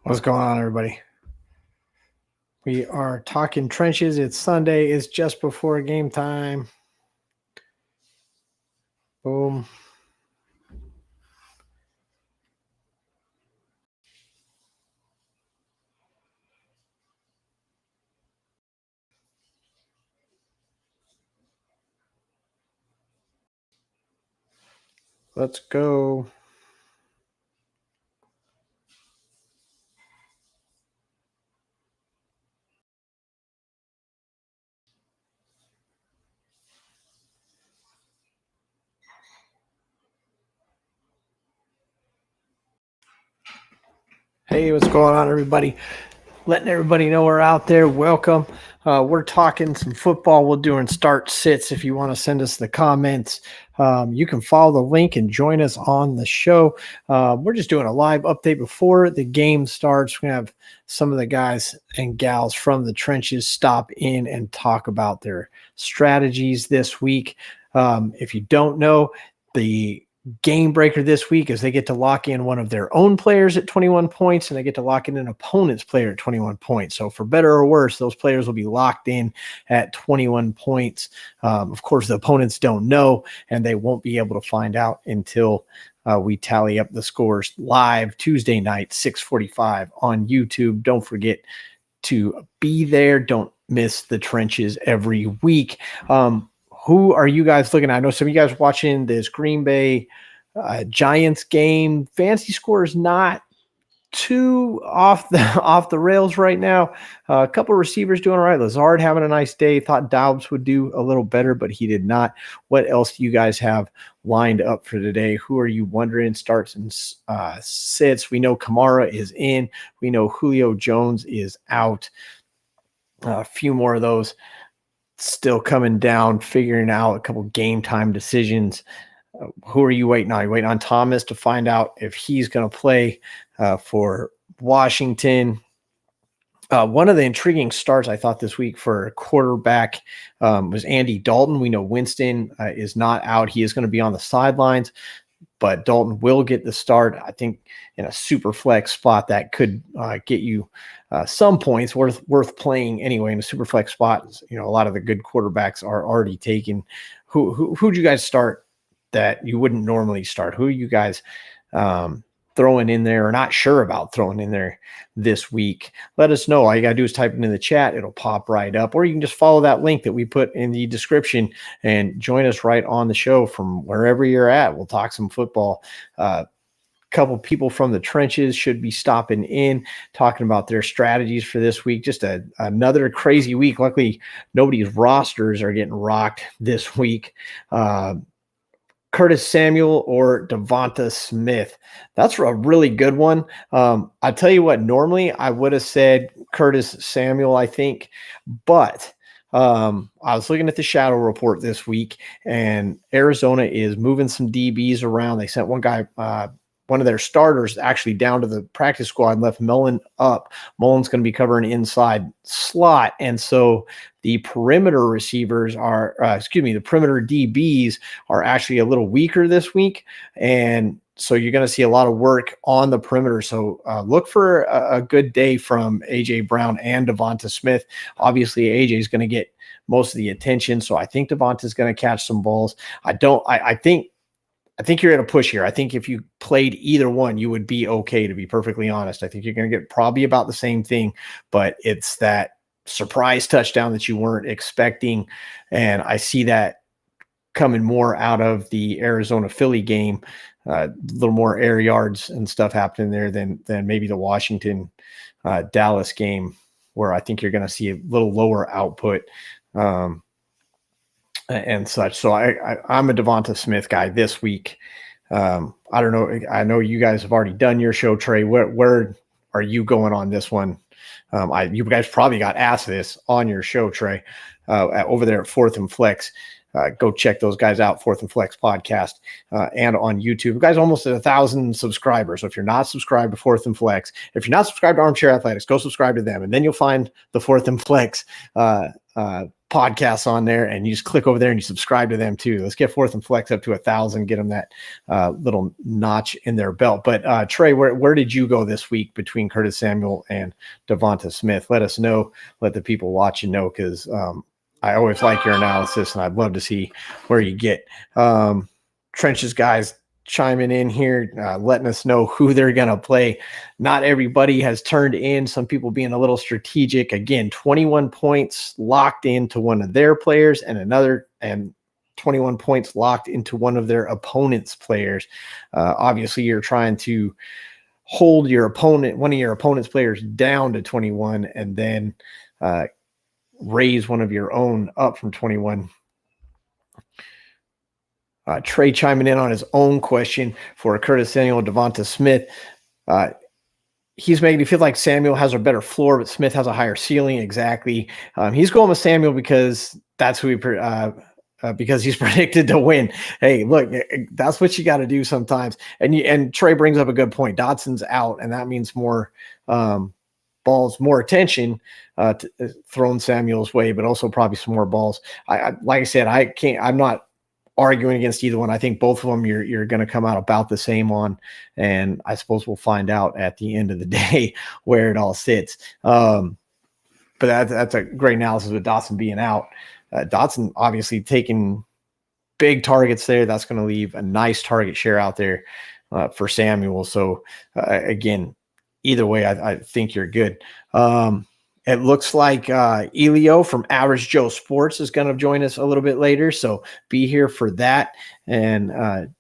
What's going on, everybody? We are talking trenches. It's Sunday. It's just before game time. Boom. Let's go. Hey, what's going on, everybody? Letting everybody know we're out there. Welcome. We're talking some football. We're doing start sits. If you want to send us the comments, you can follow the link and join us on the show. We're just doing a live update before the game starts. We're going to have some of the guys and gals from the trenches stop in and talk about their strategies this week. If you don't know, the game breaker this week is they get to lock in one of their own players at 21 points and they get to lock in an opponent's player at 21 points. So for better or worse, those players will be locked in at 21 points. Of course, the opponents don't know and they won't be able to find out until we tally up the scores live Tuesday night, 6:45 on YouTube. Don't forget to be there. Don't miss the trenches every week. Who are you guys looking at? I know some of you guys watching this Green Bay Giants game. Fantasy score is not too off the rails right now. A couple of receivers doing all right. Lazard having a nice day. Thought Doubs would do a little better, but he did not. What else do you guys have lined up for today? Who are you wondering starts and sits? We know Kamara is in. We know Julio Jones is out. A few more of those still coming down, figuring out a couple game time decisions. Who are you waiting on? Are you waiting on Thomas to find out if he's going to play for Washington? One of the intriguing starts I thought this week for quarterback was Andy Dalton. We know Winston is not out. He is going to be on the sidelines, but Dalton will get the start. I think in a super flex spot that could get you some points worth playing anyway in a super flex spot. You know, a lot of the good quarterbacks are already taken. Who'd you guys start that you wouldn't normally start? Who are you guys throwing in there or not sure about throwing in there this week? Let us know. All you got to do is type it in the chat. It'll pop right up. Or you can just follow that link that we put in the description and join us right on the show from wherever you're at. We'll talk some football. Couple people from the trenches should be stopping in, talking about their strategies for this week. Just another crazy week. Luckily, nobody's rosters are getting rocked this week. Curtis Samuel or Devonta Smith. That's a really good one. I tell you what, normally I would have said Curtis Samuel, I think, but I was looking at the shadow report this week, and Arizona is moving some DBs around. They sent one guy, one of their starters, actually down to the practice squad and left Mullen up. Mullen's going to be covering inside slot, and so the perimeter receivers are, the perimeter DBs are actually a little weaker this week, and so you're going to see a lot of work on the perimeter. So look for a good day from A.J. Brown and Devonta Smith. Obviously, A.J. is going to get most of the attention, so I think Devonta is going to catch some balls. I think you're at a push here. I think if you played either one, you would be okay, to be perfectly honest. I think you're going to get probably about the same thing, but it's that surprise touchdown that you weren't expecting. And I see that coming more out of the Arizona-Philly game, a little more air yards and stuff happening there than maybe the Washington-Dallas game, where I think you're going to see a little lower output and such. So I'm a Devonta Smith guy this week. I don't know. I know you guys have already done your show, Trey. Where are you going on this one? You guys probably got asked this on your show, Trey, over there at Fourth and Flex. Go check those guys out, Fourth and Flex podcast, and on YouTube. You guys almost at 1,000 subscribers. So if you're not subscribed to Fourth and Flex, if you're not subscribed to Armchair Athletics, go subscribe to them, and then you'll find the Fourth and Flex podcasts on there, and you just click over there and you subscribe to them too. Let's get Fourth and Flex up to 1,000, get them that little notch in their belt. But Trey, where did you go this week between Curtis Samuel and Devonta Smith? Let us know. Let the people watching know, because I always like your analysis, and I'd love to see where you get. Trenches guys chiming in here, letting us know who they're going to play. Not everybody has turned in. Some people being a little strategic. Again, 21 points locked into one of their players, and 21 points locked into one of their opponent's players. Obviously, you're trying to hold one of your opponent's players down to 21, and then raise one of your own up from 21. Trey chiming in on his own question for Curtis Samuel and Devonta Smith. He's making me feel like Samuel has a better floor, but Smith has a higher ceiling. Exactly. He's going with Samuel because that's who because he's predicted to win. Hey, look, that's what you got to do sometimes. And Trey brings up a good point. Dotson's out, and that means more balls, more attention thrown Samuel's way, but also probably some more balls. Like I said, I'm not arguing against either one. I think both of them you're going to come out about the same on, and I suppose we'll find out at the end of the day where it all sits. But that's a great analysis with Dotson being out. Dotson obviously taking big targets there. That's going to leave a nice target share out there for Samuel. So again, either way, I think you're good. It looks like Elio from Average Joe Sports is going to join us a little bit later, so be here for that and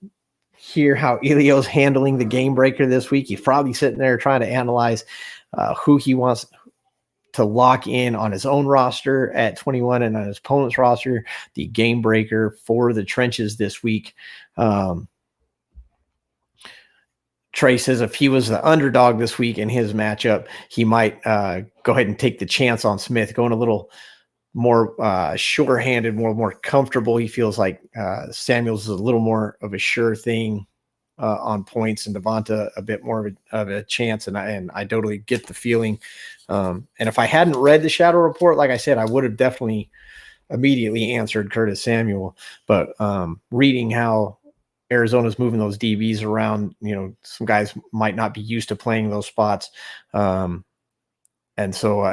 hear how Elio's handling the game breaker this week. He's probably sitting there trying to analyze who he wants to lock in on his own roster at 21 and on his opponent's roster, the game breaker for the trenches this week. Trey says if he was the underdog this week in his matchup, he might go ahead and take the chance on Smith, going a little more sure-handed, more comfortable. He feels like Samuels is a little more of a sure thing on points, and Devonta a bit more of a chance. And I totally get the feeling. And if I hadn't read the Shadow Report, like I said, I would have definitely immediately answered Curtis Samuel. But reading how Arizona's moving those DBs around, some guys might not be used to playing those spots. And so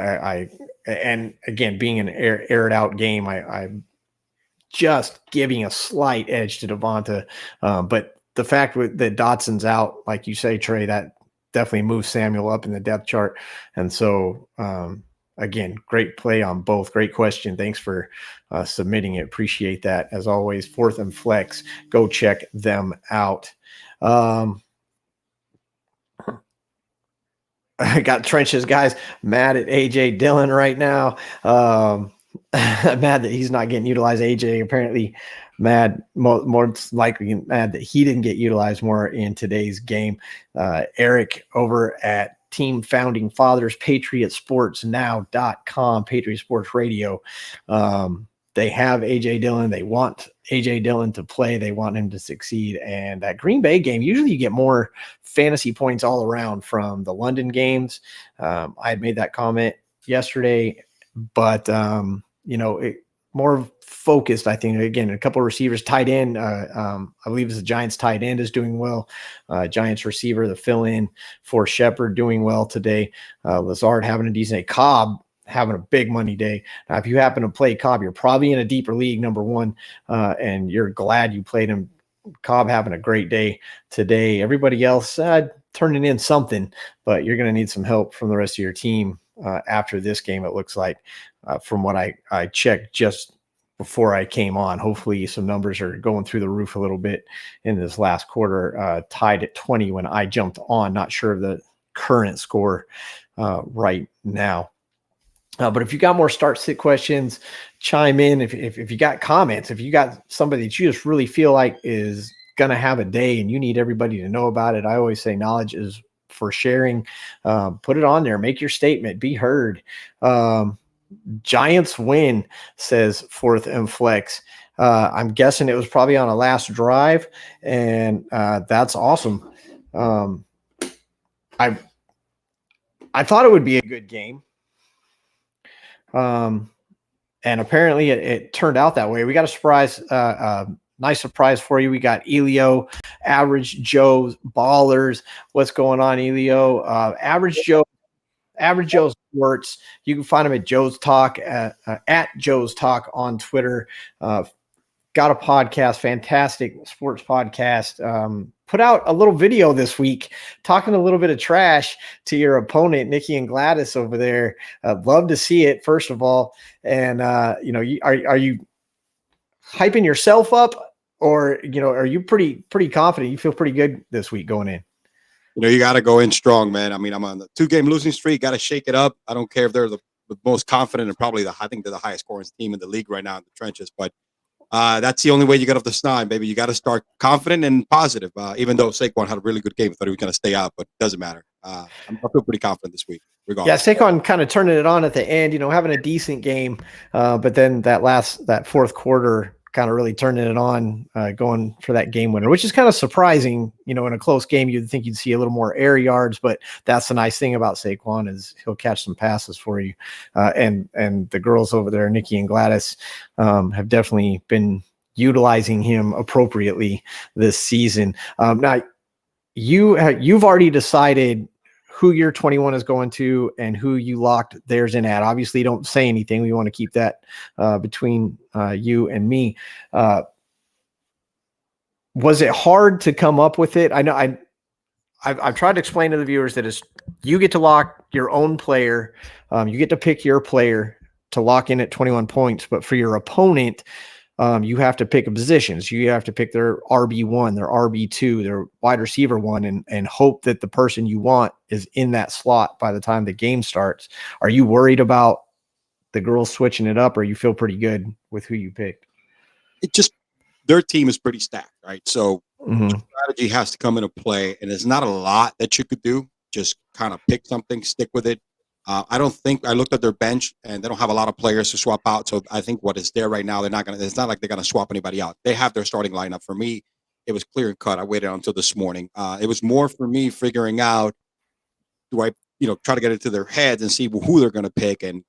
and again, being an aired out game, I'm just giving a slight edge to Devonta. But the fact that Dotson's out, like you say, Trey, that definitely moves Samuel up in the depth chart. And so, again, great play on both. Great question. Thanks for submitting it. Appreciate that. As always, Fourth and Flex, go check them out. I got trenches guys mad at AJ Dillon right now. Mad that he's not getting utilized. AJ apparently mad, more likely mad that he didn't get utilized more in today's game. Eric over at Team Founding Fathers, PatriotSportsNow.com, Patriot Sports Radio. They have AJ Dillon. They want AJ Dillon to play. They want him to succeed. And that Green Bay game, usually you get more fantasy points all around from the London games. I had made that comment yesterday, but more focused, I think. Again, a couple of receivers, tight end. I believe it's the Giants tight end is doing well. Giants receiver, the fill-in for Shepard, doing well today. Lazard having a decent day. Cobb having a big money day. Now, if you happen to play Cobb, you're probably in a deeper league, number one, and you're glad you played him. Cobb having a great day today. Everybody else turning in something, but you're going to need some help from the rest of your team after this game, it looks like, from what I checked just before I came on. Hopefully some numbers are going through the roof a little bit in this last quarter, tied at 20 when I jumped on. Not sure of the current score right now. But if you got more start sit questions, chime in. If you got comments, if you got somebody that you just really feel like is going to have a day and you need everybody to know about it, I always say knowledge is for sharing. Put it on there. Make your statement. Be heard. Giants win, says Fourth and Flex. I'm guessing it was probably on a last drive, and that's awesome. I thought it would be a good game. and apparently it turned out that way. We got a surprise, nice surprise for you. We got Elio, Average Joe, Ballers. What's going on, Elio? Average Joe Sports. You can find him at Joe's Talk at Joe's Talk on Twitter. Got a podcast, fantastic sports podcast. Put out a little video this week talking a little bit of trash to your opponent, Nikki and Gladys over there. Love to see it, first of all. And are you hyping yourself up, or are you pretty confident? You feel pretty good this week going in? You got to go in strong, man. I mean, I'm on the 2-game losing streak. Got to shake it up. I don't care if they're the most confident and probably I think they're the highest scoring team in the league right now in the trenches, but that's the only way you get off the snide, baby. You got to start confident and positive. Even though Saquon had a really good game, I thought he was going to stay out, but it doesn't matter. I feel pretty confident this week, regardless. Yeah, Saquon kind of turning it on at the end, having a decent game, but then that fourth quarter kind of really turning it on, going for that game winner, which is kind of surprising. In a close game, you'd think you'd see a little more air yards, but that's the nice thing about Saquon is he'll catch some passes for you. And the girls over there, Nikki and Gladys, have definitely been utilizing him appropriately this season. Now, you've already decided who your 21 is going to and who you locked theirs in at. Obviously, don't say anything. We want to keep that between you and me. Was it hard to come up with it? I know I've tried to explain to the viewers that you get to lock your own player. You get to pick your player to lock in at 21 points, but for your opponent, you have to pick a position. So you have to pick their RB1, their RB2, their wide receiver 1, and hope that the person you want is in that slot by the time the game starts. Are you worried about the girls switching it up, or you feel pretty good with who you picked? Their team is pretty stacked, right? So strategy has to come into play, and there's not a lot that you could do. Just kind of pick something, stick with it. I looked at their bench, and they don't have a lot of players to swap out. So I think what is there right now, it's not like they're going to swap anybody out. They have their starting lineup. For me, it was clear and cut. I waited until this morning. It was more for me figuring out, do I, try to get into their heads and see who they're going to pick, and,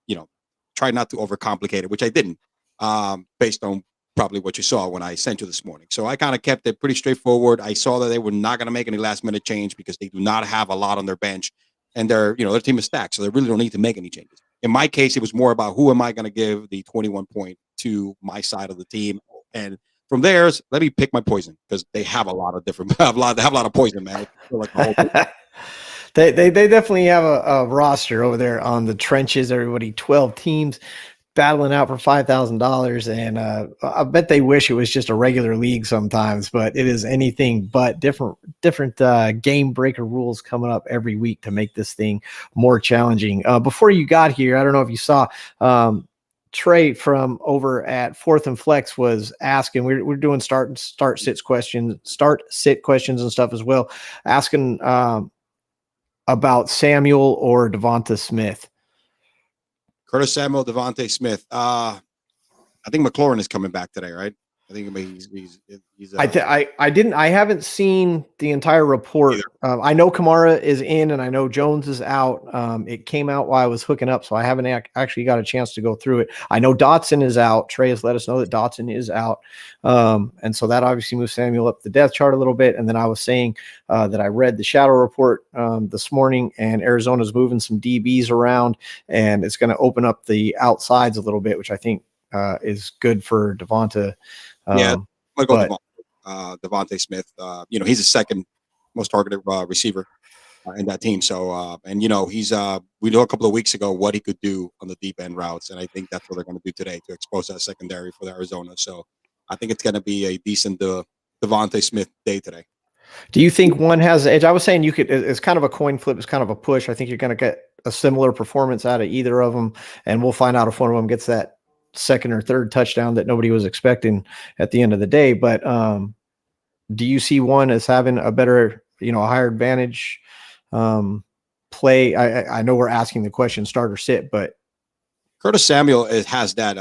try not to overcomplicate it, which I didn't, based on probably what you saw when I sent you this morning. So I kind of kept it pretty straightforward. I saw that they were not going to make any last minute change because they do not have a lot on their bench. And their team is stacked, so they really don't need to make any changes. In my case, it was more about who am I going to give the 21 point to my side of the team, and from theirs, let me pick my poison because they have a lot of different. They have a lot of poison, man. They definitely have a roster over there on the trenches. Everybody, 12 teams battling out for $5,000, and I bet they wish it was just a regular league sometimes, but it is anything but. Different game breaker rules coming up every week to make this thing more challenging. Before you got here, I don't know if you saw, Trey from over at Fourth and Flex was asking. We're doing start sit questions and stuff as well, asking about Samuel or Devonta Smith. Curtis Samuel, Devonta Smith. I think McLaurin is coming back today, right? I think he's I haven't seen the entire report. I know Kamara is in, and I know Jones is out. It came out while I was hooking up, so I haven't actually got a chance to go through it. I know Dotson is out. Trey has let us know that Dotson is out, and so that obviously moves Samuel up the depth chart a little bit. And then I was saying that I read the shadow report this morning, and Arizona's moving some DBs around, and it's going to open up the outsides a little bit, which I think is good for Devonta. I'm going to go Devonta Smith. He's the second most targeted receiver in that team. So, he's we know a couple of weeks ago what he could do on the deep end routes, and I think that's what they're going to do today to expose that secondary for Arizona. So, I think it's going to be a decent Devonta Smith day today. Do you think one has edge? I was saying it's kind of a coin flip. It's kind of a push. I think you're going to get a similar performance out of either of them, and we'll find out if one of them gets that second or third touchdown that nobody was expecting at the end of the day. But do you see one as having a better, a higher advantage play? I know we're asking the question start or sit, but Curtis Samuel has that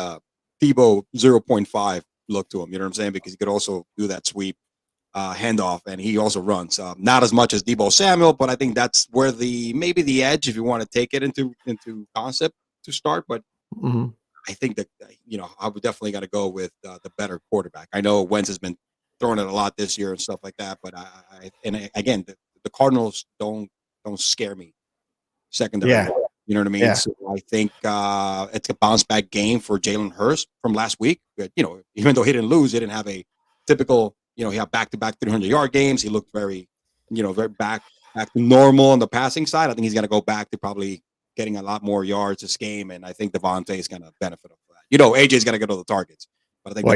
Debo 0.5 look to him. You know what I'm saying? Because he could also do that sweep handoff, and he also runs not as much as Debo Samuel, but I think that's where maybe the edge, if you want to take it into concept to start. But I think that I would definitely got to go with the better quarterback. I know Wentz has been throwing it a lot this year and stuff like that, but again, the Cardinals don't scare me secondary. Yeah. You know what I mean? Yeah. So I think it's a bounce back game for Jalen Hurts from last week. But, even though he didn't lose, he didn't have a typical, he had back-to-back 300-yard games. He looked very back to normal on the passing side. I think he's going to go back to probably getting a lot more yards this game, and I think Devontae is going to benefit from that. AJ's going to get all the targets, but I think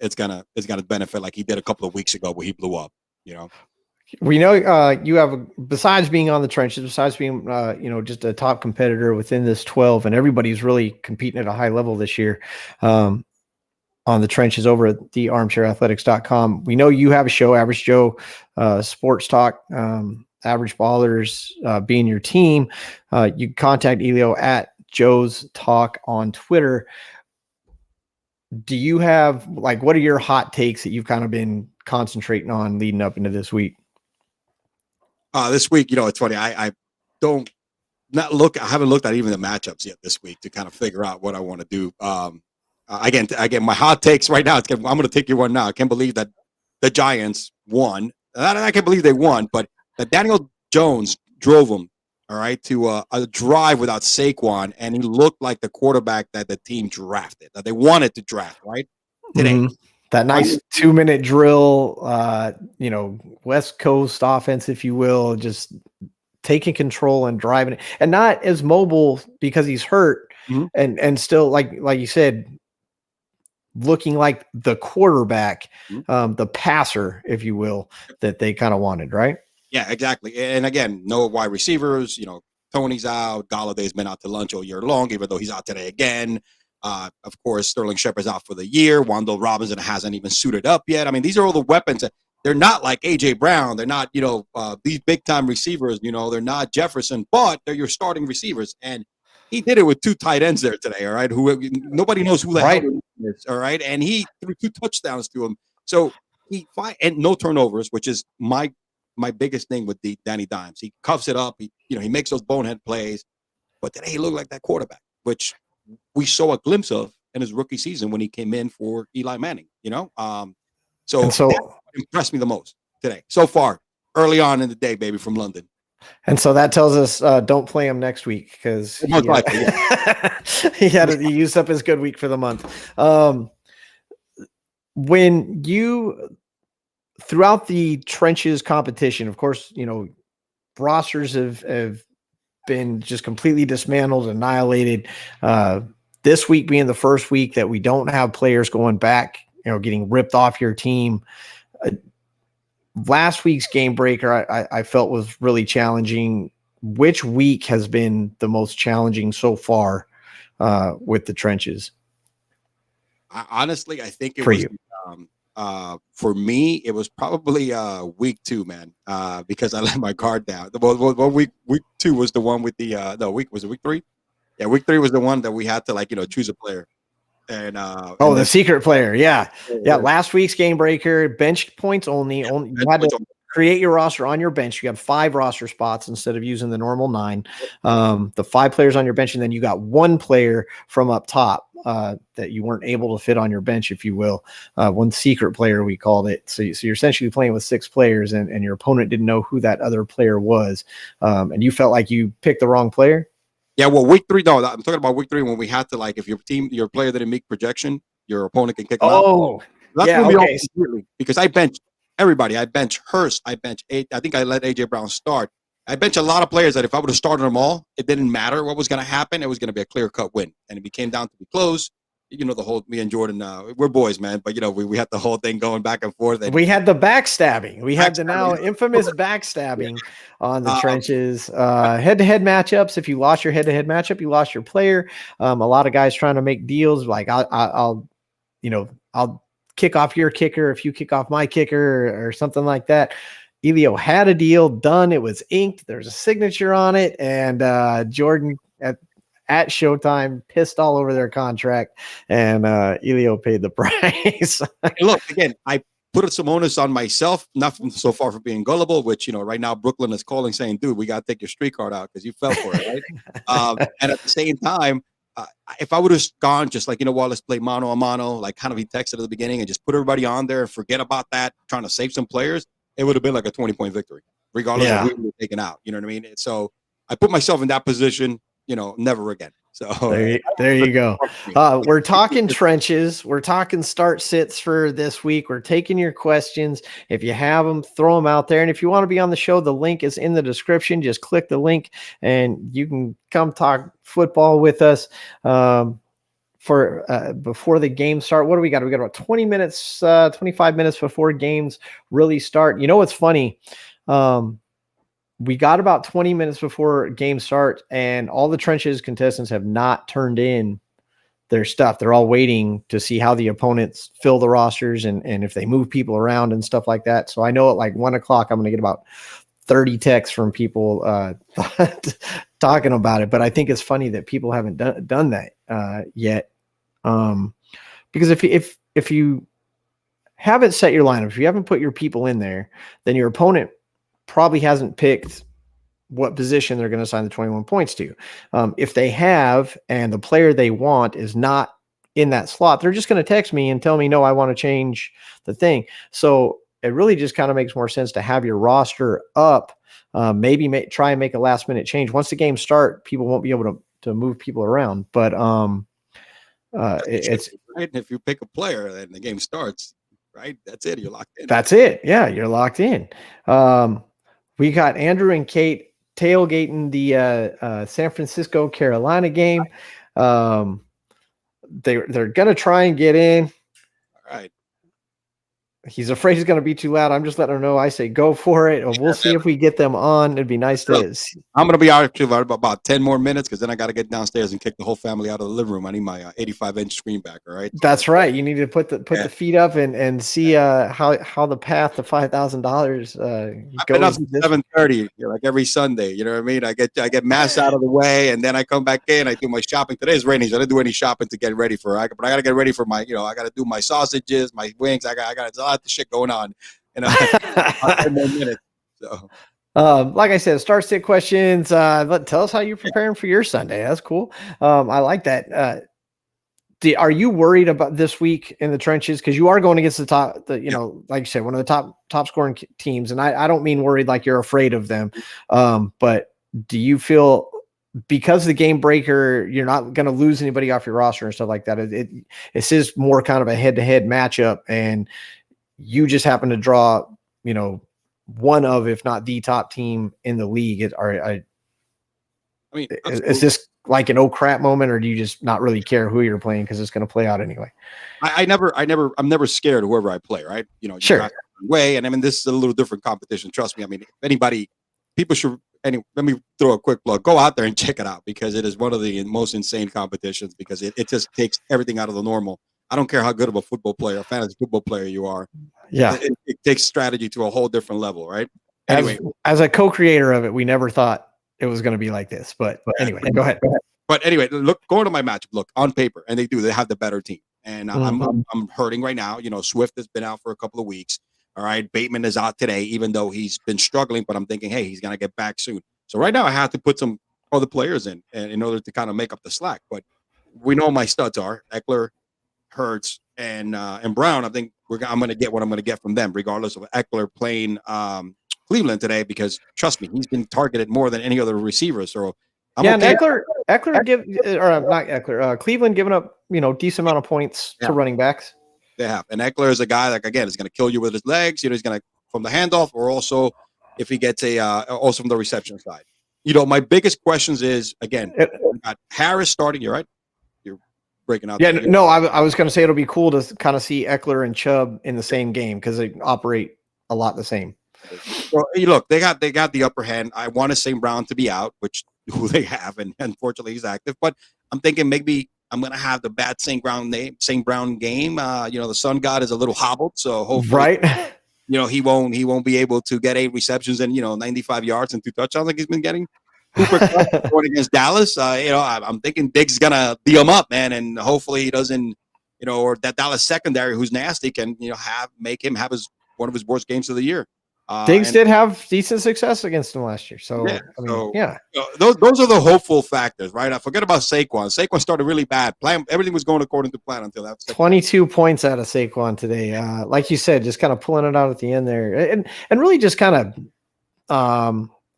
it's going to benefit like he did a couple of weeks ago where he blew up. We know you have, besides being on the trenches, besides being just a top competitor within this 12, and everybody's really competing at a high level this year on the trenches over at thearmchairathletics.com. We know you have a show, Average Joe Sports Talk, Average Ballers being your team. You can contact Elio at Joe's Talk on Twitter. Do you have, what are your hot takes that you've kind of been concentrating on leading up into this week? This week, it's funny. I haven't looked at even the matchups yet this week to kind of figure out what I want to do. Again, my hot takes right now. I'm going to take you one now. I can't believe that the Giants won. I can't believe they won, but that Daniel Jones drove them, all right, to a drive without Saquon, and he looked like the quarterback that the team drafted, that they wanted to draft, right? Today. Mm-hmm. That nice 2-minute drill, West Coast offense, if you will, just taking control and driving it, and not as mobile because he's hurt, mm-hmm. and still like you said, looking like the quarterback, mm-hmm. The passer, if you will, that they kind of wanted, right? Yeah, exactly. And again, no wide receivers. Tony's out. Galladay's been out to lunch all year long, even though he's out today again. Of course, Sterling Shepard's out for the year. Wandale Robinson hasn't even suited up yet. I mean, these are all the weapons that they're not like A.J. Brown. They're not, these big-time receivers. They're not Jefferson, but they're your starting receivers. And he did it with 2 tight ends there today, all right, who nobody knows who the hell he is, all right? And he threw 2 touchdowns to him. So and no turnovers, which is my biggest thing with Danny Dimes. He cuffs it up. He makes those bonehead plays. But today he looked like that quarterback, which we saw a glimpse of in his rookie season when he came in for Eli Manning, So that impressed me the most today so far, early on in the day, baby, from London. And so that tells us don't play him next week because he used up his good week for the month. When you, throughout the trenches competition, of course, rosters have been just completely dismantled, annihilated. This week being the first week that we don't have players going back, getting ripped off your team. Last week's game breaker, I felt was really challenging. Which week has been the most challenging so far with the trenches? Honestly, I think it was for me. It was probably week 2, man, because I let my guard down. Week 2 was the one with the was it week 3? Yeah, week 3 was the one that we had to choose a player. And the secret player, yeah. Last week's game breaker, bench points only. You had to create your roster on your bench. You have 5 roster spots instead of using the normal 9. The 5 players on your bench, and then you got 1 player from up top that you weren't able to fit on your bench, if you will. 1 secret player, we called it. So you're essentially playing with 6 players, and your opponent didn't know who that other player was, and you felt like you picked the wrong player. Yeah, well, week 3, no, I'm talking about week 3 when we had to, if your player didn't make projection, your opponent can kick them out. That's okay. Because I benched everybody. I benched Hurst. I think I let A.J. Brown start. I benched a lot of players that if I would have started them all, it didn't matter what was going to happen. It was going to be a clear-cut win. And it came down to be close. The whole, me and Jordan, we're boys, man. But, we had the whole thing going back and forth. And we had the backstabbing. We had the now infamous backstabbing on the trenches. Head-to-head matchups. If you lost your head-to-head matchup, you lost your player. A lot of guys trying to make deals like I'll kick off your kicker if you kick off my kicker or something like that. Elio had a deal done. It was inked. There's a signature on it. And Jordan at Showtime pissed all over their contract, and Elio paid the price. Look, again, I put some onus on myself, not so far from being gullible, which, right now Brooklyn is calling saying, dude, we got to take your street card out because you fell for it, right? And at the same time, if I would have gone just like, let's play mano a mano, like kind of he texted at the beginning and just put everybody on there and forget about that, trying to save some players, it would have been like a 20-point victory, regardless of who we were taking out. You know what I mean? So I put myself in that position, never again. So there you go. We're talking trenches. We're talking start sits for this week. We're taking your questions. If you have them, throw them out there. And if you want to be on the show, the link is in the description. Just click the link and you can come talk football with us. For before the game start. What do we got? We got about 20 minutes, 25 minutes before games really start. You know what's funny? We got about 20 minutes before game start, and all the trenches contestants have not turned in their stuff. They're all waiting to see how the opponents fill the rosters and if they move people around and stuff like that. So I know at like 1 o'clock, I'm going to get about 30 texts from people talking about it. But I think it's funny that people haven't done that yet. Because if you haven't set your lineup, if you haven't put your people in there, then your opponent probably hasn't picked what position they're going to assign the 21 points to. If they have, and the player they want is not in that slot, they're just going to text me and tell me, no, I want to change the thing. So it really just kind of makes more sense to have your roster up. Maybe try and make a last minute change. Once the game start, people won't be able to move people around, but, it's right. If you pick a player and the game starts, right, that's it. You're locked in. That's it. Yeah, you're locked in. We got Andrew and Kate tailgating the San Francisco Carolina game. They're gonna try and get in. All right. He's afraid he's going to be too loud. I'm just letting him know. I say go for it. We'll see if we get them on. It'd be nice to see. I'm going to be out for about 10 more minutes because then I got to get downstairs and kick the whole family out of the living room. I need my 85-inch screen back. All right. That's right. You need to put the feet up and see how the path to $5,000 I've been up since 7:30, like every Sunday. You know what I mean? I get mass out of the way and then I come back in. I do my shopping. Today's raining, so I didn't do any shopping to get ready for it. But I got to get ready for my, I got to do my sausages, my wings. I got a lot of shit going on. 10 more minutes. So. Like I said, start sit questions. Tell us how you're preparing for your Sunday. That's cool. I like that. Are you worried about this week in the trenches? Because you are going against the top, like you said, one of the top scoring teams. And I don't mean worried like you're afraid of them. But do you feel because the game breaker, you're not going to lose anybody off your roster and stuff like that? It's just more kind of a head-to-head matchup, and you just happen to draw, one of, if not the top team in the league. Is this like an oh crap moment, or do you just not really care who you're playing because it's going to play out anyway? I'm never scared of whoever I play, right? Sure. Way, and this is a little different competition. Trust me. If people should. Let me throw a quick plug. Go out there and check it out because it is one of the most insane competitions because it just takes everything out of the normal. I don't care how good of a football player, a fantasy football player you are. Yeah. It takes strategy to a whole different level, right? Anyway. As a co-creator of it, we never thought it was going to be like this. But anyway, go ahead. But anyway, going to my matchup, look, on paper, and they have the better team. And I'm hurting right now. Swift has been out for a couple of weeks. All right. Bateman is out today, even though he's been struggling, but I'm thinking, hey, he's going to get back soon. So right now I have to put some other players in order to kind of make up the slack. But we know my studs are Eckler, Hurts, and Brown. I think I'm going to get what I'm going to get from them, regardless of Eckler playing Cleveland today, because trust me, he's been targeted more than any other receiver. So and Cleveland giving up decent amount of points to running backs. They have, and Eckler is a guy that again is going to kill you with his legs. He's going to from the handoff, or also if he gets also from the reception side. My biggest questions is again, we got Harris starting. You're right. Breaking out. Yeah, no, I was going to say it'll be cool to kind of see Eckler and Chubb in the same game because they operate a lot the same. Well, look, they got the upper hand. I want St. Brown to be out, who they have, and unfortunately he's active. But I'm thinking maybe I'm going to have the bad St. Brown game. The Sun God is a little hobbled, so hopefully, right. He won't be able to get 8 receptions and 95 yards and 2 touchdowns like he's been getting. Cooper going against Dallas, I'm thinking Diggs gonna D him up, man, and hopefully he doesn't, or that Dallas secondary who's nasty can, make him have one of his worst games of the year. Diggs did have decent success against them last year. So, yeah, I mean, yeah. Those are the hopeful factors, right? I forget about Saquon. Saquon started really bad. Everything was going according to plan until that. 22 points out of Saquon today. Like you said, just kind of pulling it out at the end there, and really just kind of, I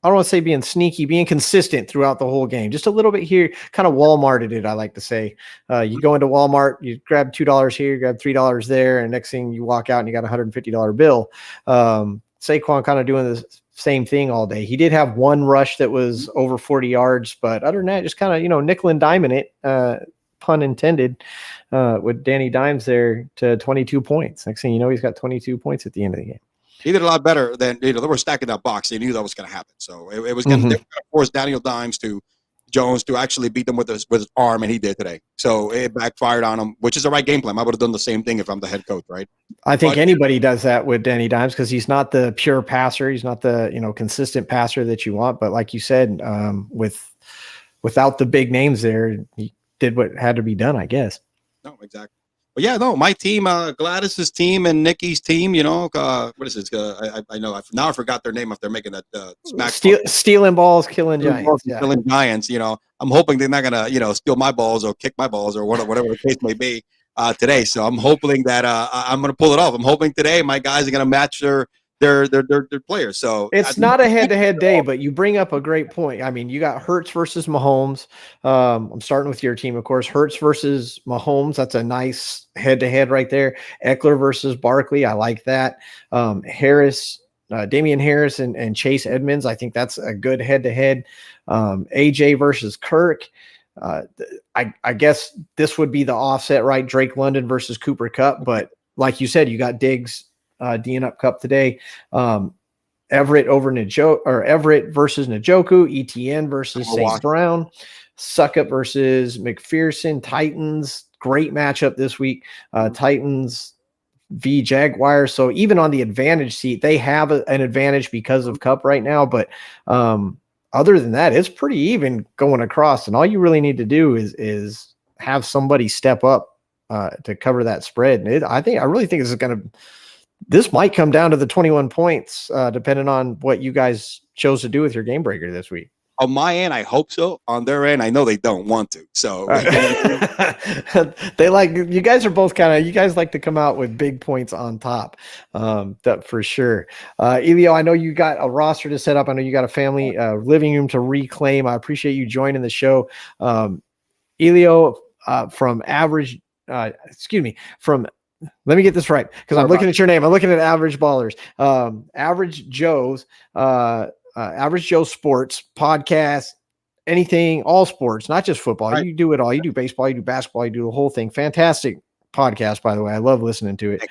don't want to say being sneaky, being consistent throughout the whole game. Just a little bit here, kind of Walmarted it, I like to say. You go into Walmart, you grab $2 here, you grab $3 there, and next thing you walk out and you got a $150 bill. Saquon kind of doing the same thing all day. He did have one rush that was over 40 yards, but other than that, just kind of, nickel and diming it, pun intended, with Danny Dimes there to 22 points. Next thing you know, he's got 22 points at the end of the game. He did a lot better than, they were stacking that box. They knew that was going to happen. So it was going to force Daniel Jones to actually beat them with his arm, and he did today. So it backfired on him, which is the right game plan. I would have done the same thing if I'm the head coach, right? I think anybody does that with Danny Dimes because he's not the pure passer. He's not the consistent passer that you want. But like you said, without the big names there, he did what had to be done, I guess. No, exactly. But yeah, no, my team, Gladys's team and Nikki's team, what is it? I know. Now I forgot their name after making that smack. Stealing balls, killing giants. Killing giants. I'm hoping they're not gonna, steal my balls or kick my balls or whatever the case may be today. So I'm hoping that I'm gonna pull it off. I'm hoping today my guys are gonna match their players. So it's not a head-to-head day, but you bring up a great point. I mean, you got Hurts versus Mahomes. I'm starting with your team, of course. Hurts versus Mahomes. That's a nice head-to-head right there. Eckler versus Barkley. I like that. Harris, Damian Harris and Chase Edmonds. I think that's a good head-to-head. AJ versus Kirk. I guess this would be the offset, right? Drake London versus Cooper Kupp. But like you said, you got Diggs D'ing up Cup today. Everett versus Njoku, ETN versus St. Brown, Suckup versus McPherson, Titans. Great matchup this week. Titans v Jaguars. So even on the advantage seat, they have an advantage because of Cup right now. But other than that, it's pretty even going across. And all you really need to do is have somebody step up to cover that spread. And I really think this might come down to the 21 points, depending on what you guys chose to do with your game breaker this week. On my end, I hope so. On their end, I know they don't want to. So you guys are both you guys like to come out with big points on top. That for sure. Elio, I know you got a roster to set up. I know you got a family living room to reclaim. I appreciate you joining the show. Elio, let me get this right because I'm looking at your name. I'm looking at Average Ballers. Average Joe Sports podcast, anything, all sports, not just football. Right. You do it all. You do baseball, you do basketball, you do the whole thing. Fantastic podcast, by the way. I love listening to it.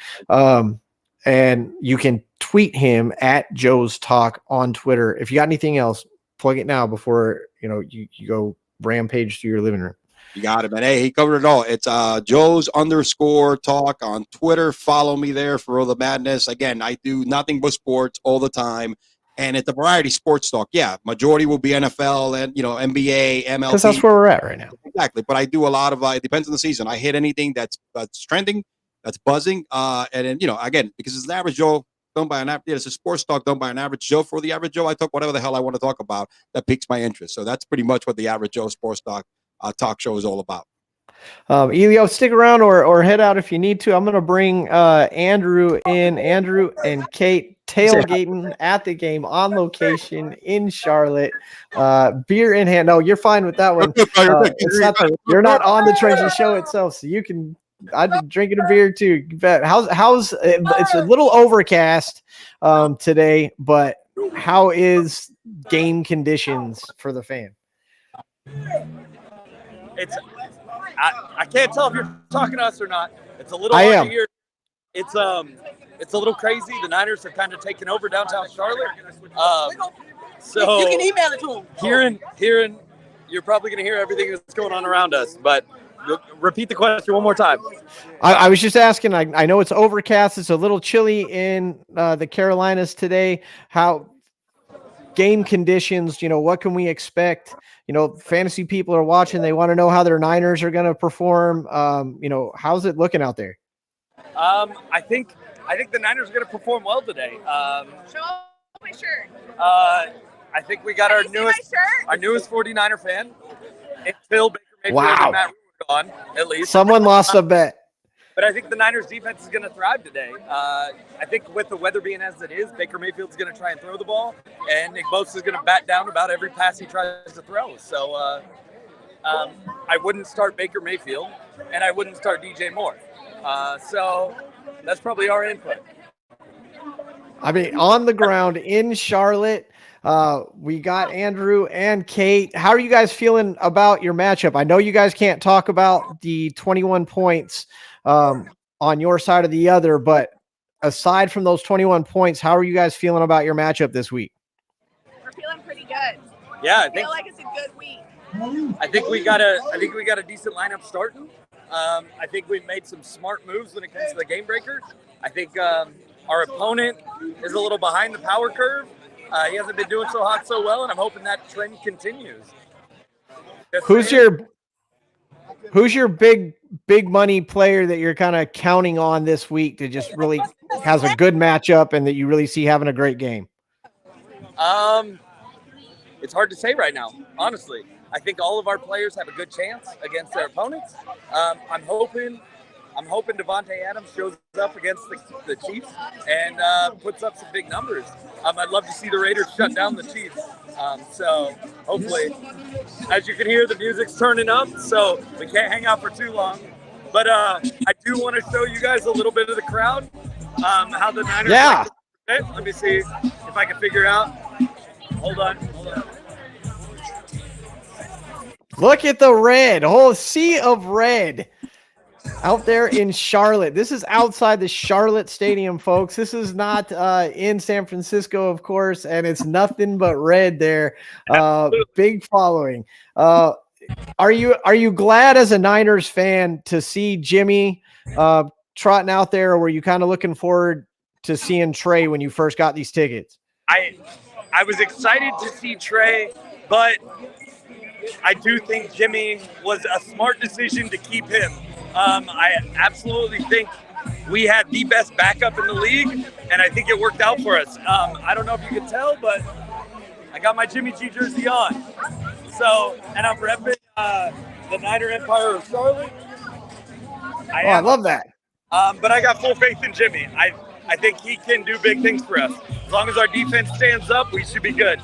And you can tweet him at Joe's Talk on Twitter. If you got anything else, plug it now before you go rampage through your living room. You got it, man. Hey, he covered it all. It's Joe's_talk on Twitter. Follow me there for all the madness. Again, I do nothing but sports all the time. And it's a variety sports talk. Yeah, majority will be NFL and, NBA, MLB. Because that's where we're at right now. Exactly. But I do a lot of, it depends on the season. I hit anything that's trending, that's buzzing. And then, again, because it's an average Joe done by it's a sports talk done by an average Joe. For the average Joe, I talk whatever the hell I want to talk about that piques my interest. So that's pretty much what the average Joe sports talk show is all about. Elio, stick around or head out if you need to. I'm going to bring Andrew and Kate tailgating at the game on location in Charlotte. Beer in hand. No, you're fine with that one. You're not on the Trenches show itself, so you can. I'm drinking a beer too. You bet. How's it's a little overcast today, but how is game conditions for the fan? I can't tell if you're talking to us or not. It's a little hard to hear. It's a little crazy. The Niners have kind of taken over downtown Charlotte. So you can email it to them. Hearing, you're probably going to hear everything that's going on around us. But repeat the question one more time. I was just asking. I know it's overcast. It's a little chilly in the Carolinas today. How game conditions? What can we expect? Fantasy people are watching. They want to know how their Niners are going to perform. How's it looking out there? I think I think the Niners are going to perform well today. Show my shirt. I think we got our newest 49er fan until Baker Mayfield Wow. and Matt Rule are gone, at least. Someone lost a bet. But I think the Niners defense is going to thrive today. I think with the weather being as it is, Baker Mayfield's going to try and throw the ball, and Nick Bosa is going to bat down about every pass he tries to throw. So I wouldn't start Baker Mayfield, and I wouldn't start DJ Moore. So that's probably our input. I mean, on the ground in Charlotte, we got Andrew and Kate. How are you guys feeling about your matchup? I know you guys can't talk about the 21 points on your side or the other, but aside from those 21 points, how are you guys feeling about your matchup this week? We're feeling pretty good. Yeah, I feel like it's a good week. I think we got a decent lineup starting. I think we've made some smart moves when it comes to the game breaker. I think our opponent is a little behind the power curve. He hasn't been doing so hot so well, and I'm hoping that trend continues. Who's your big money player that you're kind of counting on this week to just really has a good matchup and that you really see having a great game? It's hard to say right now, honestly. I think all of our players have a good chance against their opponents. I'm hoping Devontae Adams shows up against the Chiefs and puts up some big numbers. I'd love to see the Raiders shut down the Chiefs. So hopefully, as you can hear, the music's turning up, so we can't hang out for too long. But I do want to show you guys a little bit of the crowd, how the Niners. Yeah. Let me see if I can figure out. Hold on. Look at the red, whole sea of red out there in Charlotte. This is outside the Charlotte Stadium, folks. This is not in San Francisco, of course, and it's nothing but red there. Big following. Are you glad as a Niners fan to see Jimmy trotting out there, or were you kind of looking forward to seeing Trey when you first got these tickets? I was excited to see Trey, but I do think Jimmy was a smart decision to keep him. I absolutely think we had the best backup in the league, and I think it worked out for us. I don't know if you can tell, but I got my Jimmy G jersey on. So, and I'm repping the Niner Empire of Charlotte. I love that. But I got full faith in Jimmy. I think he can do big things for us. As long as our defense stands up, we should be good.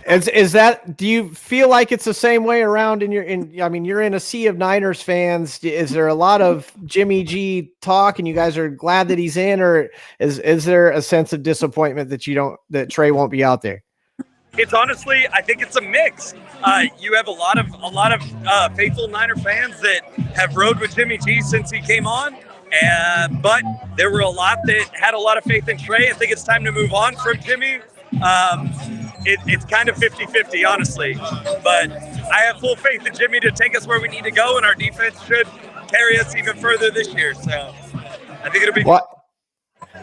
Is that? Do you feel like it's the same way around you're in a sea of Niners fans? Is there a lot of Jimmy G talk, and you guys are glad that he's in, or is there a sense of disappointment that Trey won't be out there? It's honestly, I think it's a mix. You have a lot of faithful Niner fans that have rode with Jimmy G since he came on, but there were a lot that had a lot of faith in Trey. I think it's time to move on from Jimmy. It's kind of 50-50, honestly. But I have full faith in Jimmy to take us where we need to go, and our defense should carry us even further this year. So I think it'll be good.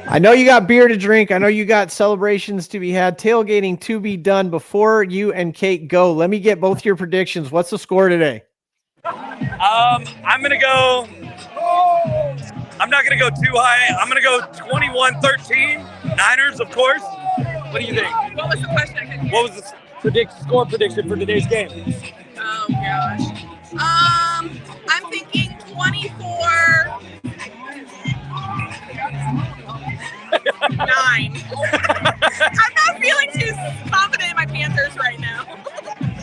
I know you got beer to drink. I know you got celebrations to be had, tailgating to be done. Before you and Kate go, let me get both your predictions. What's the score today? I'm not going to go too high. I'm going to go 21-13. Niners, of course. What do you think? What was the question? What was the score prediction for today's game? Oh, gosh. I'm thinking 24-9. I'm not feeling too confident in my Panthers right now.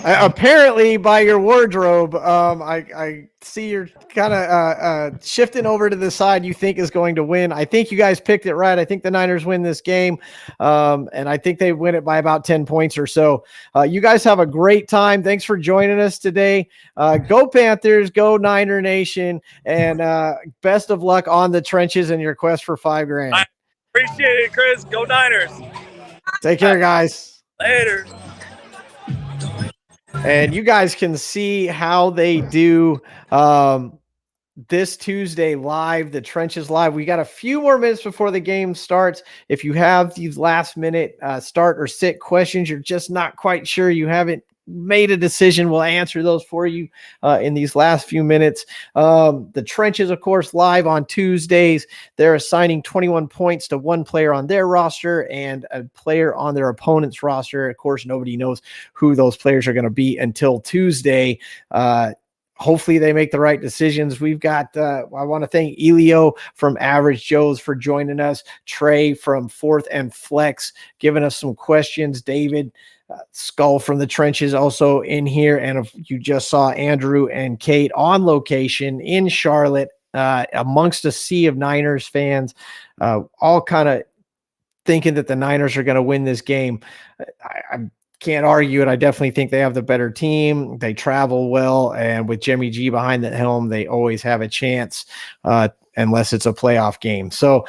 Apparently, by your wardrobe, I see you're kind of shifting over to the side you think is going to win. I think you guys picked it right. I think the Niners win this game, and I think they win it by about 10 points or so. You guys have a great time. Thanks for joining us today. Go Panthers, go Niner Nation, and best of luck on the trenches in your quest for $5,000. I appreciate it, Chris. Go Niners. Take care, guys. Later. And you guys can see how they do this Tuesday live, the Trenches Live. We got a few more minutes before the game starts. If you have these last minute start or sit questions, you're just not quite sure, you haven't made a decision. We'll answer those for you in these last few minutes. The Trenches, of course, live on Tuesdays. They're assigning 21 points to one player on their roster and a player on their opponent's roster. Of course, nobody knows who those players are going to be until Tuesday. Hopefully they make the right decisions. We've got, I want to thank Elio from Average Joe's for joining us. Trey from Fourth and Flex giving us some questions. David Skull from the Trenches also in here. And if you just saw Andrew and Kate on location in Charlotte, amongst a sea of Niners fans, all kind of thinking that the Niners are going to win this game. I can't argue it. I definitely think they have the better team. They travel well, and with Jimmy G behind the helm, they always have a chance, unless it's a playoff game. So,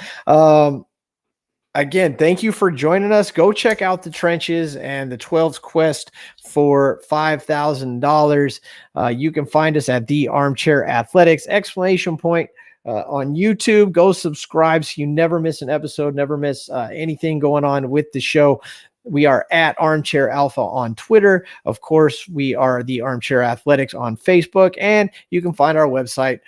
again, thank you for joining us. Go check out the Trenches and the 12's quest for $5,000. You can find us at The Armchair Athletics ! On YouTube. Go subscribe so you never miss an episode, never miss anything going on with the show. We are at Armchair Alpha on Twitter. Of course, we are The Armchair Athletics on Facebook, and you can find our website,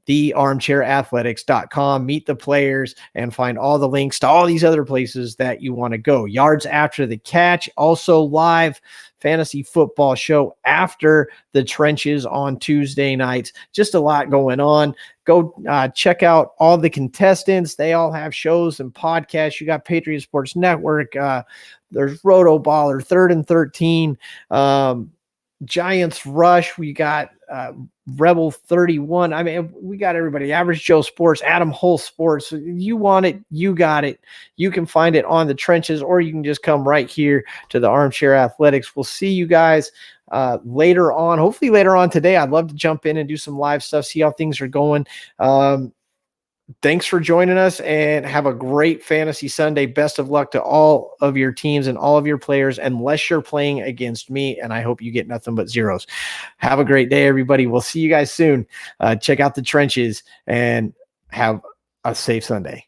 thearmchairathletics.com. Meet the players and find all the links to all these other places that you want to go. Yards After the Catch, also live fantasy football show after the Trenches on Tuesday nights. Just a lot going on. Go check out all the contestants. They all have shows and podcasts. You got Patriot Sports Network. There's Roto Baller, 3rd and 13. Giants Rush. We got Rebel 31. I mean, we got everybody. Average Joe Sports, Adam Hull Sports. You want it, you got it. You can find it on the Trenches, or you can just come right here to the Armchair Athletics. We'll see you guys later on. Hopefully later on today. I'd love to jump in and do some live stuff, see how things are going. Thanks for joining us, and have a great fantasy Sunday. Best of luck to all of your teams and all of your players, unless you're playing against me, and I hope you get nothing but zeros. Have a great day, everybody. We'll see you guys soon. Check out the Trenches and have a safe Sunday.